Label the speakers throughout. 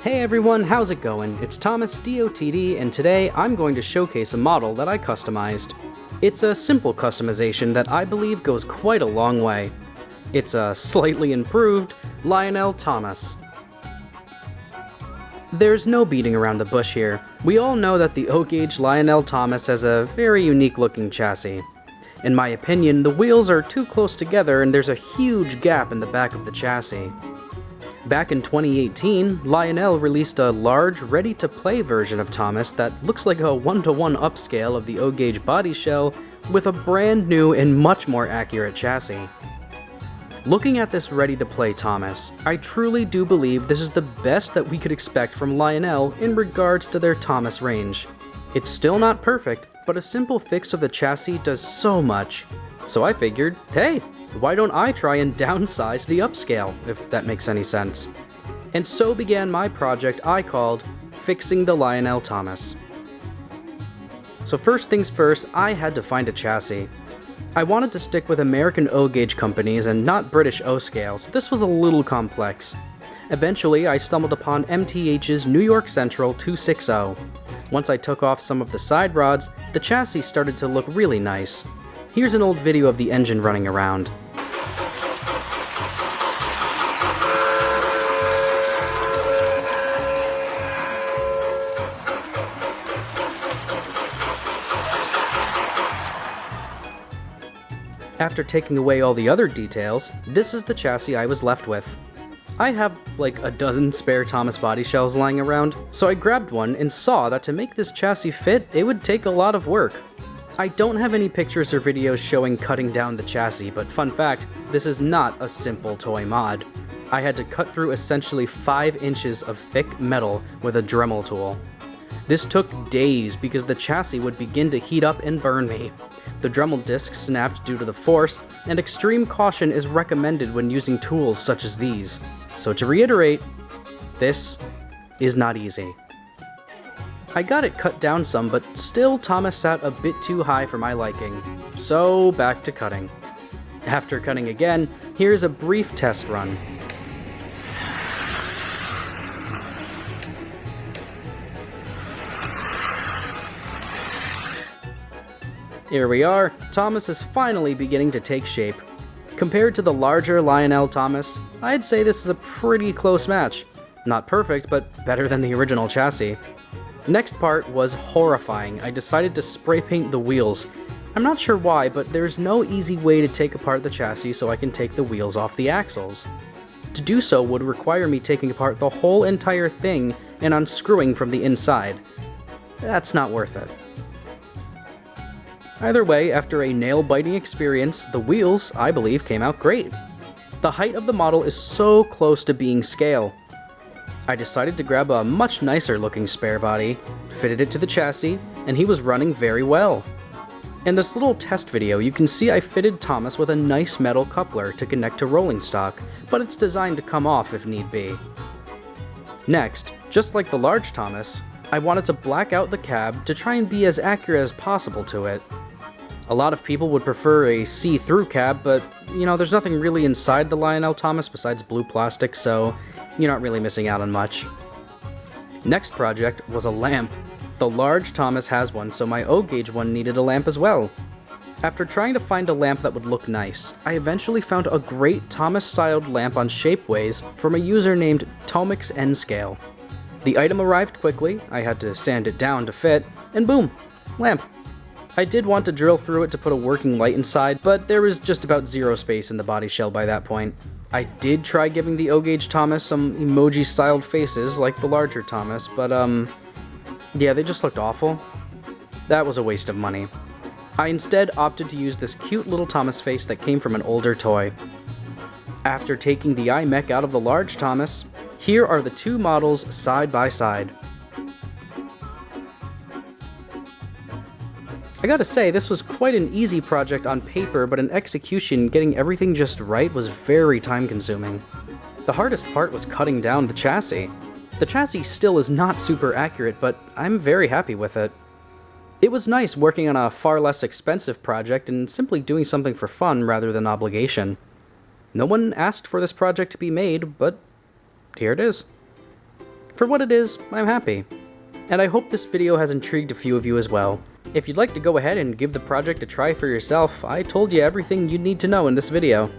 Speaker 1: Hey everyone, how's it going? It's thomasdotd, and today I'm going to showcase a model that I customized. It's a simple customization that I believe goes quite a long way. It's a slightly improved Lionel Thomas. There's no beating around the bush here. We all know that the O-gauge Lionel Thomas has a very unique looking chassis. In my opinion, the wheels are too close together and there's a huge gap in the back of the chassis. Back in 2018, Lionel released a large, ready-to-play version of Thomas that looks like a one-to-one upscale of the O-gauge body shell with a brand new and much more accurate chassis. Looking at this ready-to-play Thomas, I truly do believe this is the best that we could expect from Lionel in regards to their Thomas range. It's still not perfect, but a simple fix of the chassis does so much. So I figured, hey, why don't I try and downsize the upscale, if that makes any sense? And so began my project I called Fixing the Lionel Thomas. So first things first, I had to find a chassis. I wanted to stick with American O-gauge companies and not British O-scale, so this was a little complex. Eventually, I stumbled upon MTH's New York Central 260. Once I took off some of the side rods, the chassis started to look really nice. Here's an old video of the engine running around. After taking away all the other details, this is the chassis I was left with. I have like a dozen spare Thomas body shells lying around, so I grabbed one and saw that to make this chassis fit, it would take a lot of work. I don't have any pictures or videos showing cutting down the chassis, but fun fact, this is not a simple toy mod. I had to cut through essentially 5 inches of thick metal with a Dremel tool. This took days because the chassis would begin to heat up and burn me. The Dremel disc snapped due to the force, and extreme caution is recommended when using tools such as these. So to reiterate, this is not easy. I got it cut down some, but still Thomas sat a bit too high for my liking. So back to cutting. After cutting again, here's a brief test run. Here we are, Thomas is finally beginning to take shape. Compared to the larger Lionel Thomas, I'd say this is a pretty close match. Not perfect, but better than the original chassis. Next part was horrifying. I decided to spray paint the wheels. I'm not sure why, but there's no easy way to take apart the chassis so I can take the wheels off the axles. To do so would require me taking apart the whole entire thing and unscrewing from the inside. That's not worth it. Either way, after a nail-biting experience, the wheels, I believe, came out great. The height of the model is so close to being scale. I decided to grab a much nicer looking spare body, fitted it to the chassis, and he was running very well. In this little test video, you can see I fitted Thomas with a nice metal coupler to connect to rolling stock, but it's designed to come off if need be. Next, just like the large Thomas, I wanted to black out the cab to try and be as accurate as possible to it. A lot of people would prefer a see-through cab, but, there's nothing really inside the Lionel Thomas besides blue plastic, so you're not really missing out on much. Next project was a lamp. The large Thomas has one, so my O-gauge one needed a lamp as well. After trying to find a lamp that would look nice, I eventually found a great Thomas-styled lamp on Shapeways from a user named TomixNscale. The item arrived quickly, I had to sand it down to fit, and boom, lamp. I did want to drill through it to put a working light inside, but there was just about zero space in the body shell by that point. I did try giving the O-gauge Thomas some emoji-styled faces like the larger Thomas, but yeah, they just looked awful. That was a waste of money. I instead opted to use this cute little Thomas face that came from an older toy. After taking the iMech out of the large Thomas, here are the two models side by side. I gotta say, this was quite an easy project on paper, but in execution, getting everything just right was very time-consuming. The hardest part was cutting down the chassis. The chassis still is not super accurate, but I'm very happy with it. It was nice working on a far less expensive project and simply doing something for fun rather than obligation. No one asked for this project to be made, but here it is. For what it is, I'm happy. And I hope this video has intrigued a few of you as well. If you'd like to go ahead and give the project a try for yourself, I told you everything you need to know in this video.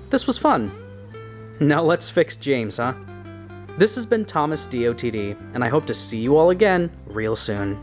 Speaker 1: This was fun. Now let's fix James, huh? This has been thomasdotd, and I hope to see you all again real soon.